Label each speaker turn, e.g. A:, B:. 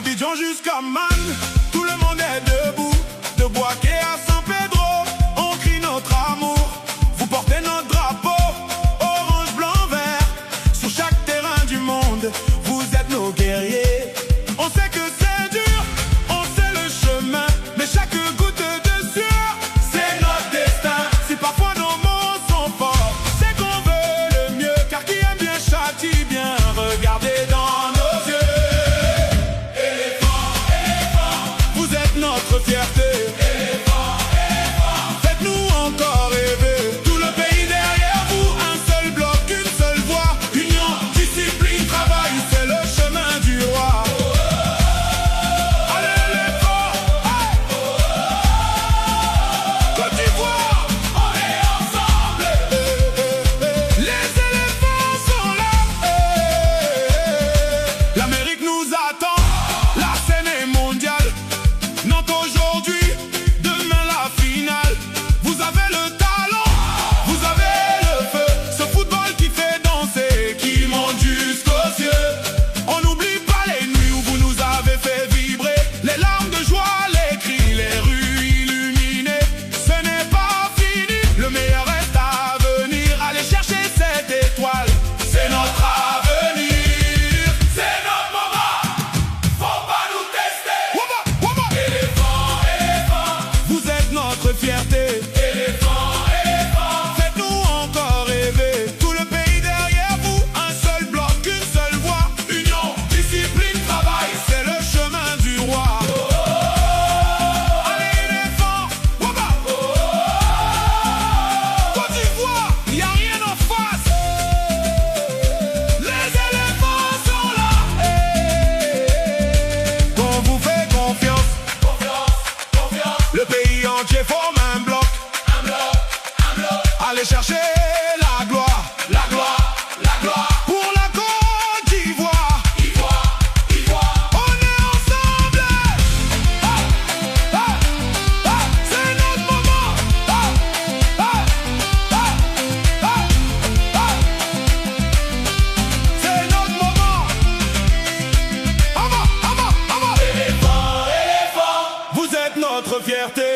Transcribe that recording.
A: D'Abidjan jusqu'à Man, tout le monde est debout. De Boaké à San Pedro, on crie notre amour. Vous portez notre drapeau, orange, blanc, vert. Sur chaque terrain du monde, vous êtes nos guerriers. On sait que c'est dur, on sait le chemin, mais chaque goutte de sueur, c'est notre destin. Si parfois nos mots sont forts, c'est qu'on veut le mieux, car qui aime bien châtie bien. Regardez dans nos yeux. Éléphant, éléphant, vous êtes notre fierté. Éléphant, éléphant, faites-nous encore rêver. Tout le pays derrière vous, un seul bloc, une seule voix. Union, discipline, travail, c'est le chemin du roi. Allez l'éléphant, hey! Côte d'Ivoire, on est ensemble. Les éléphants sont là. L'Amérique nous attend, la scène est mondiale. Nantes aujourd'hui, demain la finale. Vous avez le talent, vous avez le feu. Ce football qui fait danser, qui monte jusqu'aux cieux. On n'oublie pas les nuits où vous nous avez fait vibrer. Les larmes de joie, les cris, les rues illuminées. Ce n'est pas fini, le meilleur reste à venir. Allez chercher cette étoile, c'est notre avenir. C'est notre moment, faut pas nous tester. Éléphant, éléphant, vous êtes notre fierté. Éléphant, éléphant, faites-nous encore rêver. Tout le pays derrière vous, un seul bloc, une seule voix. Union, discipline, travail, c'est le chemin du roi. Allez éléphant, Côte d'Ivoire, y a rien en face. Les éléphants sont là. On vous fait confiance, confiance, confiance. Le pays entier forme un bloc, un bloc, un bloc. Allez chercher la gloire, la gloire, la gloire. Pour la Côte d'Ivoire, Ivoire, Ivoire. On est ensemble. C'est notre moment. C'est notre moment. Éléphant, éléphant, vous êtes notre fierté.